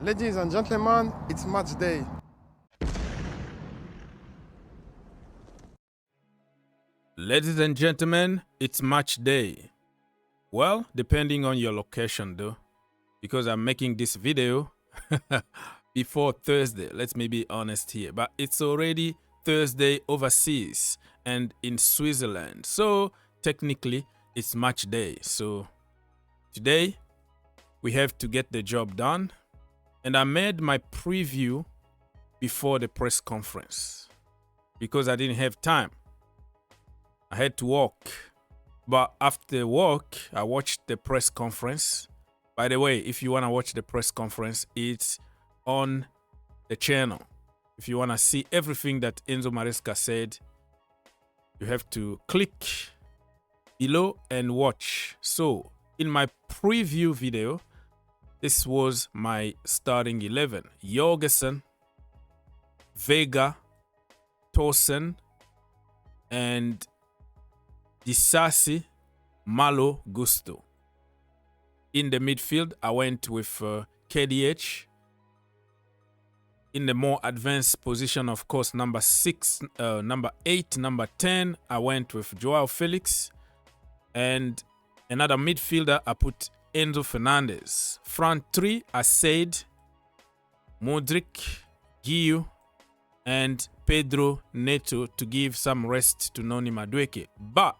Ladies and gentlemen, it's match day. Ladies and gentlemen, it's match day. Well, depending on your location though, because I'm making this video before Thursday. Let's me be honest here, but it's already Thursday overseas and in Switzerland. So technically it's match day. So today we have to get the job done. And I made my preview before the press conference because I didn't have time. I had to walk. But after work, I watched the press conference. By the way, if you want to watch the press conference, it's on the channel. If you want to see everything that Enzo Maresca said, you have to click below and watch. So, in my preview video, this was my starting 11. Jorgensen, Vega, Tosin, and Disasi, Malo, Gusto. In the midfield, I went with KDH. In the more advanced position, of course, number 6, number 8, number 10, I went with Joao Felix. And another midfielder, I put Enzo Fernandez. Front 3, I said Modric, Guiu, and Pedro Neto to give some rest to Noni Madueke. But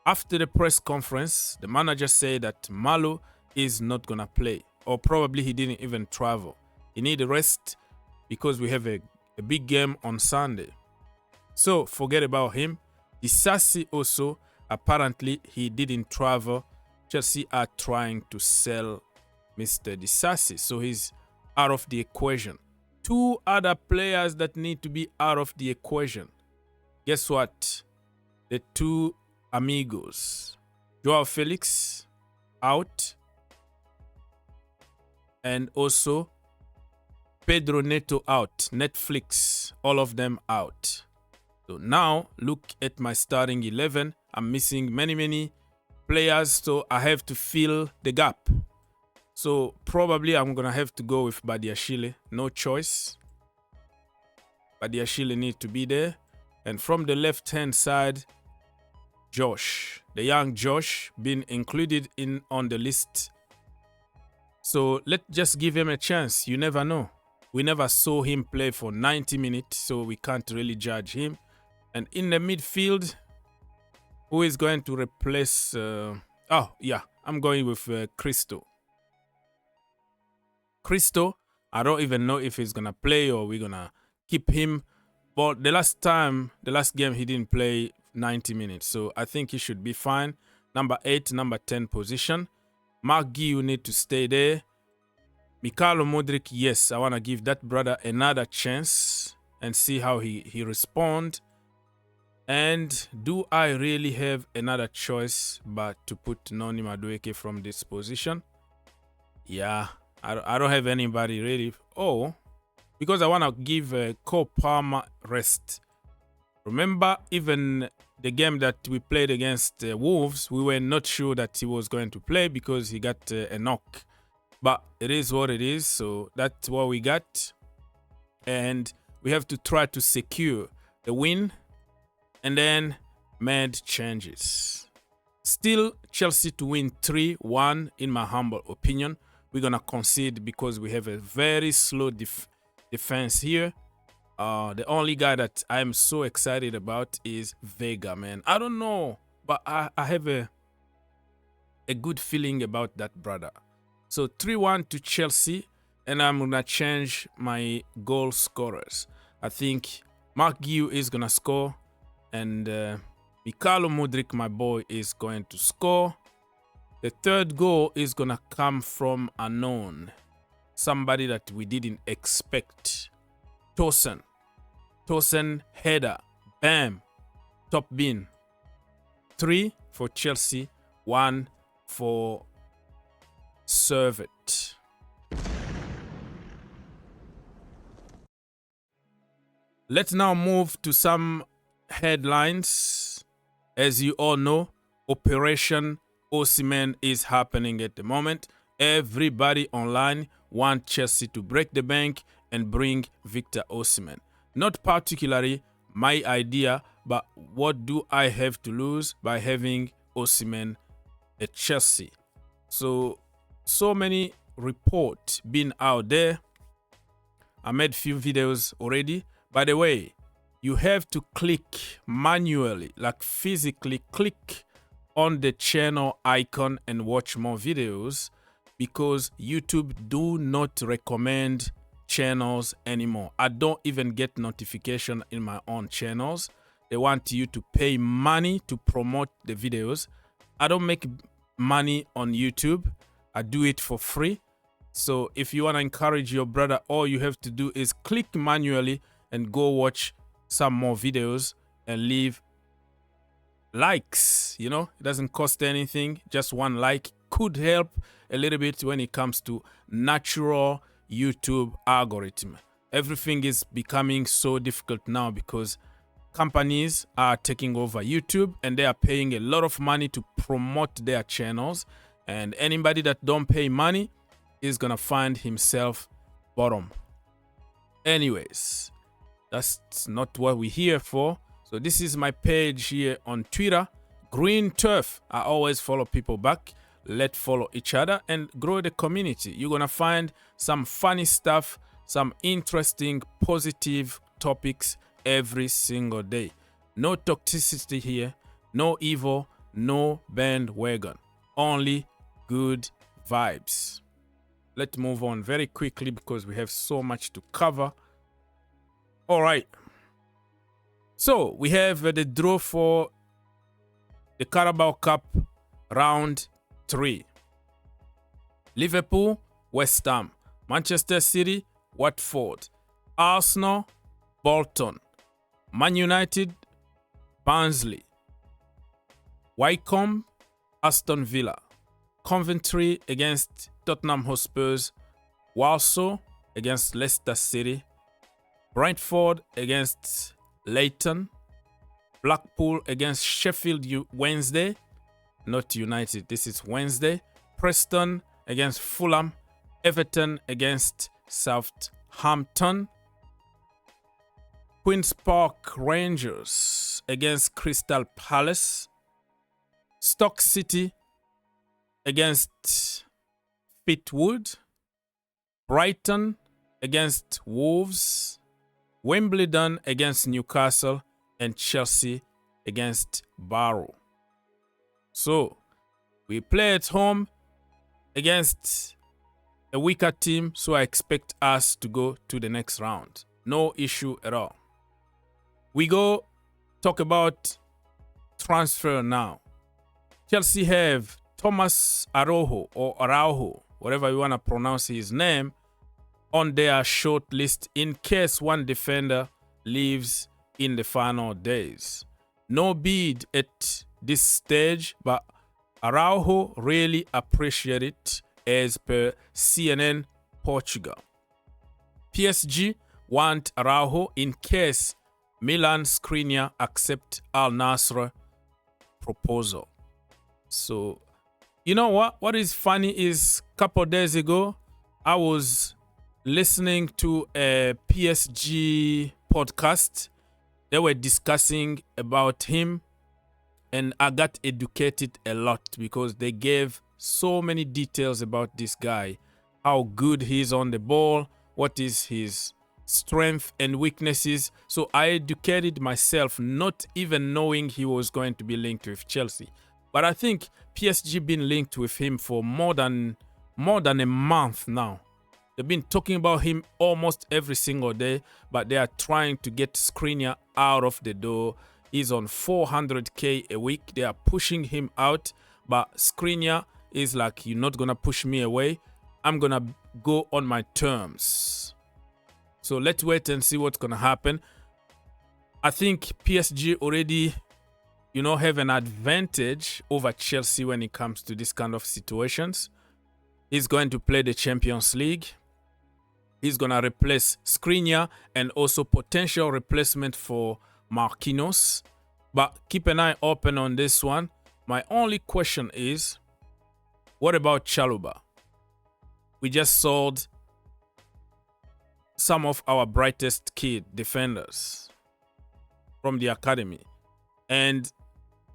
after the press conference, the manager said that Malo is not going to play. Or probably he didn't even travel. He needs rest because we have a big game on Sunday. So forget about him. Disasi also, apparently he didn't travel. Chelsea are trying to sell Mr. Disasi, so he's out of the equation. 2 other players that need to be out of the equation. Guess what? The 2 amigos. Joao Felix out. And also Pedro Neto out. Netflix, all of them out. So now look at my starting 11. I'm missing many players, so I have to fill the gap. So probably I'm gonna have to go with Badiashile. No choice. Badiashile needs to be there. And from the left hand side, Josh, the young Josh, been included in on the list. So let's just give him a chance. You never know. We never saw him play for 90 minutes, so we can't really judge him. And in the midfield, who is going to replace... I'm going with Cristo. Cristo, I don't even know if he's going to play or we're going to keep him. But the last game, he didn't play 90 minutes. So I think he should be fine. Number 8, number 10 position. Mark Guiu need to stay there. Mikhailo Modric, yes, I want to give that brother another chance and see how he responds. And do I really have another choice but to put Noni Madueke from this position? Yeah, I don't have anybody really. Oh, because I want to give Cole Palmer rest. Remember, even the game that we played against Wolves, we were not sure that he was going to play because he got a knock. But it is what it is, so that's what we got. And we have to try to secure the win. And then made changes. Still Chelsea to win 3-1 in my humble opinion. We're going to concede because we have a very slow defense here. The only guy that I'm so excited about is Vega, man. I don't know, but I have a good feeling about that brother. So 3-1 to Chelsea, and I'm going to change my goal scorers. I think Mark Guiu is going to score. And Mikhailo Modric, my boy, is going to score. The third goal is going to come from unknown. Somebody that we didn't expect. Tosin, header. Bam. Top bin. 3 for Chelsea. 1 for Servette. Let's now move to some headlines. As you all know, Operation Osimhen is happening at the moment. Everybody online want Chelsea to break the bank and bring Victor Osimhen. Not particularly my idea, but what do I have to lose by having Osimhen at Chelsea? So many reports been out there. I made few videos already. By the way, you have to click manually, like physically click on the channel icon and watch more videos, because YouTube do not recommend channels anymore. I don't even get notification in my own channels. They want you to pay money to promote the videos. I don't make money on YouTube. I do it for free. So if you want to encourage your brother, all you have to do is click manually and go watch some more videos and leave likes. You know, it doesn't cost anything. Just one like could help a little bit when it comes to natural YouTube algorithm. Everything is becoming so difficult now because companies are taking over YouTube and they are paying a lot of money to promote their channels. And anybody that don't pay money is gonna find himself bottom. Anyways, that's not what we're here for. So this is my page here on Twitter, Green Turf. I always follow people back. Let's follow each other and grow the community. You're gonna find some funny stuff, some interesting, positive topics every single day. No toxicity here, no evil, no bandwagon, only good vibes. Let's move on very quickly because we have so much to cover. All right. So we have the draw for the Carabao Cup round 3. Liverpool, West Ham, Manchester City, Watford, Arsenal, Bolton, Man United, Barnsley, Wycombe, Aston Villa, Coventry against Tottenham Hotspurs, Walsall against Leicester City, Brentford against Leighton, Blackpool against Sheffield Wednesday, not United, this is Wednesday, Preston against Fulham, Everton against Southampton, Queen's Park Rangers against Crystal Palace, Stoke City against Fleetwood, Brighton against Wolves, Wimbledon against Newcastle, and Chelsea against Barrow. So we play at home against a weaker team, so I expect us to go to the next round. No issue at all. We go talk about transfer now. Chelsea have Tomás Araújo, or Araujo, whatever you want to pronounce his name, on their short list in case one defender leaves in the final days. No bid at this stage, but Araujo really appreciate it as per CNN Portugal. PSG want Araujo in case Milan Skriniar accept Al Nassr proposal. So, you know what is funny is a couple days ago, I was listening to a PSG podcast. They were discussing about him, and I got educated a lot because they gave so many details about this guy, how good he is on the ball, what is his strength and weaknesses. So I educated myself, not even knowing he was going to be linked with Chelsea. But I think PSG been linked with him for more than a month now. They've been talking about him almost every single day, but they are trying to get Skriniar out of the door. He's on 400k a week. They are pushing him out, but Skriniar is like, you're not gonna push me away. I'm gonna go on my terms. So let's wait and see what's gonna happen. I think PSG already, have an advantage over Chelsea when it comes to this kind of situations. He's going to play the Champions League. He's going to replace Skriniar and also potential replacement for Marquinhos. But keep an eye open on this one. My only question is, what about Chalobah? we just sold some of our brightest kid defenders from the academy. And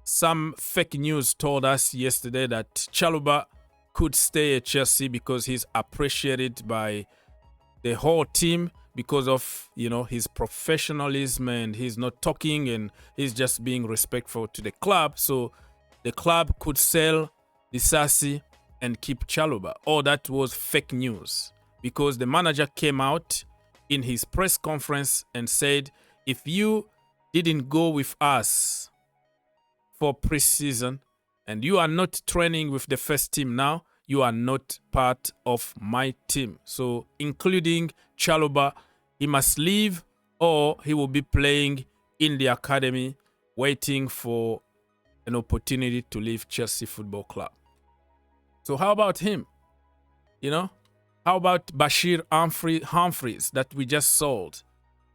some fake news told us yesterday that Chalobah could stay at Chelsea because he's appreciated by the whole team because of, his professionalism, and he's not talking and he's just being respectful to the club. So the club could sell Disasi and keep Chalobah. All that was fake news because the manager came out in his press conference and said, if you didn't go with us for preseason and you are not training with the first team now, you are not part of my team. So including Chalobah, he must leave or he will be playing in the academy waiting for an opportunity to leave Chelsea Football Club. So how about him? How about Bashir Humphreys that we just sold?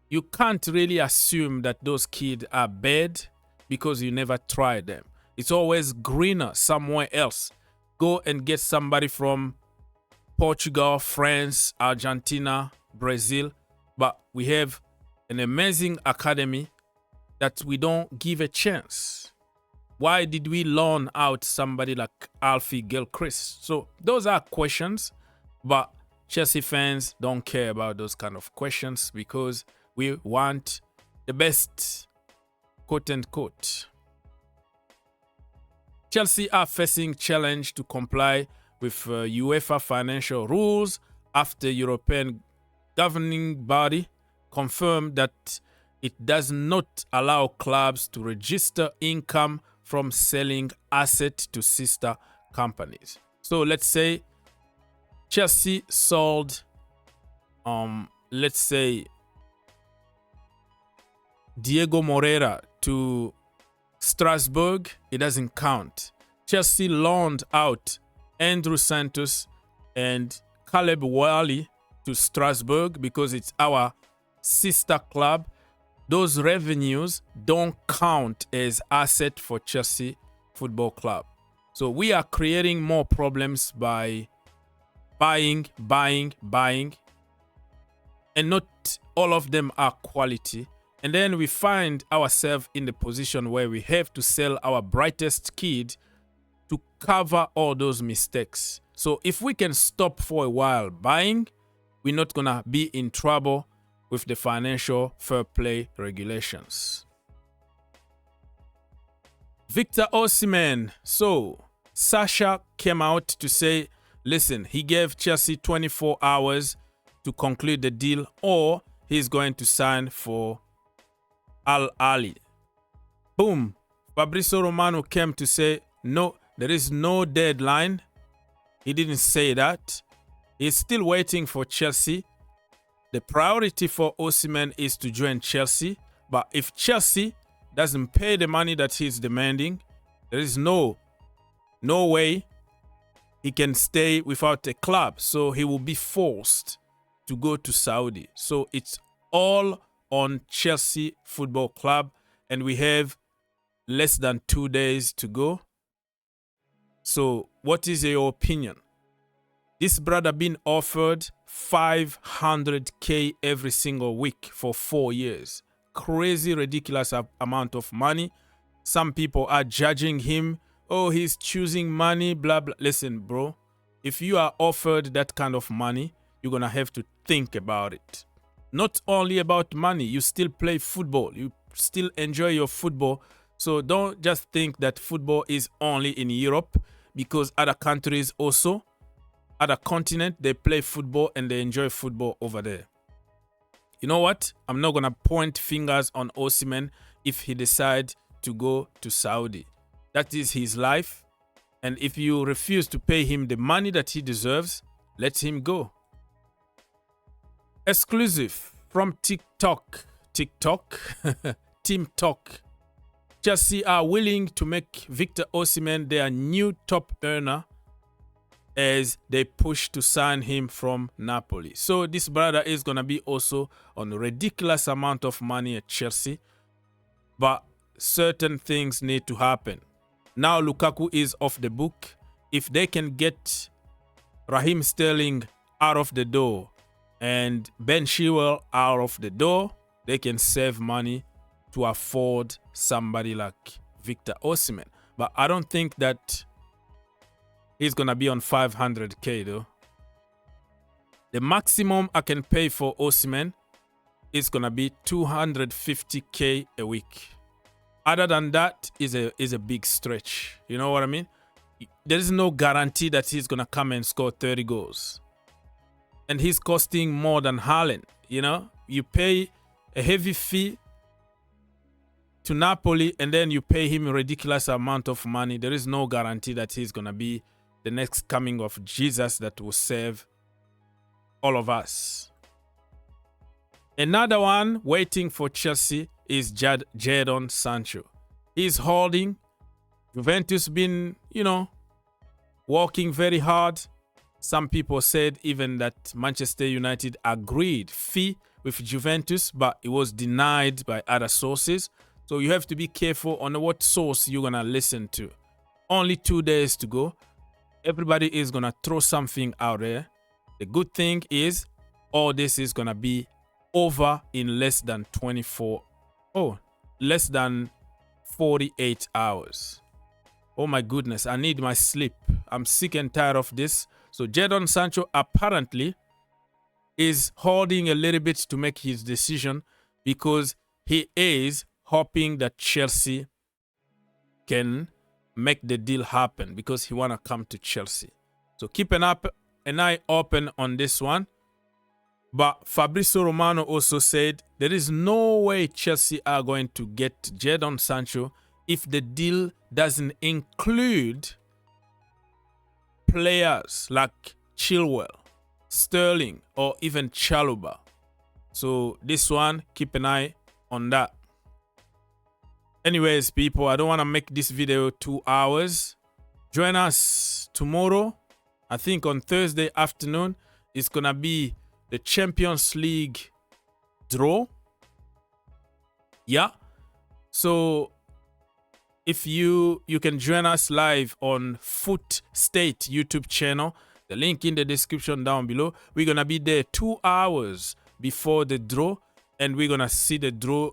You can't really assume that those kids are bad because you never tried them. It's always greener somewhere else. Go and get somebody from Portugal, France, Argentina, Brazil. But we have an amazing academy that we don't give a chance. Why did we loan out somebody like Alfie Gilchrist? So those are questions, but Chelsea fans don't care about those kind of questions because we want the best, quote unquote. Chelsea are facing challenge to comply with UEFA financial rules after European governing body confirmed that it does not allow clubs to register income from selling assets to sister companies. So let's say Chelsea sold, let's say Diego Moreira to Strasbourg, it doesn't count. Chelsea loaned out Andrew Santos and Caleb Wally to Strasbourg because it's our sister club. Those revenues don't count as asset for Chelsea Football Club. So we are creating more problems by buying, and not all of them are quality. And then we find ourselves in the position where we have to sell our brightest kid to cover all those mistakes. So if we can stop for a while buying, we're not going to be in trouble with the financial fair play regulations. Victor Osimhen. So Sasha came out to say, listen, he gave Chelsea 24 hours to conclude the deal or he's going to sign for Al Ali. Boom. Fabrizio Romano came to say, no, there is no deadline. He didn't say that. He's still waiting for Chelsea. The priority for Osimhen is to join Chelsea. But if Chelsea doesn't pay the money that he's demanding, there is no way he can stay without a club. So he will be forced to go to Saudi. So it's all on Chelsea Football Club, and we have less than 2 days to go. So what is your opinion? This brother been offered 500K every single week for 4 years. Crazy, ridiculous amount of money. Some people are judging him. Oh, he's choosing money, blah, blah. Listen, bro, if you are offered that kind of money, you're going to have to think about it. Not only about money, you still play football. You still enjoy your football. So don't just think that football is only in Europe, because other countries also, other continent, they play football and they enjoy football over there. You know what? I'm not going to point fingers on Osimhen if he decides to go to Saudi. That is his life. And if you refuse to pay him the money that he deserves, let him go. Exclusive from TikTok, Team Talk. Chelsea are willing to make Victor Osimhen their new top earner as they push to sign him from Napoli. So this brother is going to be also on a ridiculous amount of money at Chelsea. But certain things need to happen. Now Lukaku is off the book. If they can get Raheem Sterling out of the door and Ben Chilwell out of the door, they can save money to afford somebody like Victor Osimhen. But I don't think that he's going to be on 500K though. The maximum I can pay for Osimhen is going to be 250K a week. Other than that is a big stretch. You know what I mean? There is no guarantee that he's going to come and score 30 goals. And he's costing more than Haaland. You know, you pay a heavy fee to Napoli and then you pay him a ridiculous amount of money. There is no guarantee that he's going to be the next coming of Jesus that will save all of us. Another one waiting for Chelsea is Jadon Sancho. He's holding. Juventus been, you know, working very hard. Some people said even that Manchester United agreed fee with Juventus, but it was denied by other sources. So you have to be careful on what source you're going to listen to. Only 2 days to go. Everybody is going to throw something out there. The good thing is all this is going to be over in less than 48 hours. Oh my goodness, I need my sleep. I'm sick and tired of this. So Jadon Sancho apparently is holding a little bit to make his decision because he is hoping that Chelsea can make the deal happen because he want to come to Chelsea. So keep an eye open on this one. But Fabrizio Romano also said there is no way Chelsea are going to get Jadon Sancho if the deal doesn't include players like Chilwell, Sterling, or even Chalobah. So this one, keep an eye on that. Anyways, people, I don't want to make this video 2 hours. Join us tomorrow. I think on Thursday afternoon, it's going to be the Champions League draw. Yeah. So if you can join us live on Foot State YouTube channel, the link in the description down below. We're going to be there 2 hours before the draw and we're going to see the draw.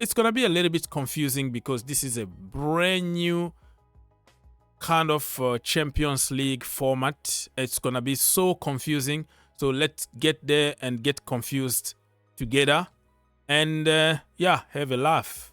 It's going to be a little bit confusing because this is a brand new kind of Champions League format. It's going to be so confusing. So let's get there and get confused together and yeah, have a laugh.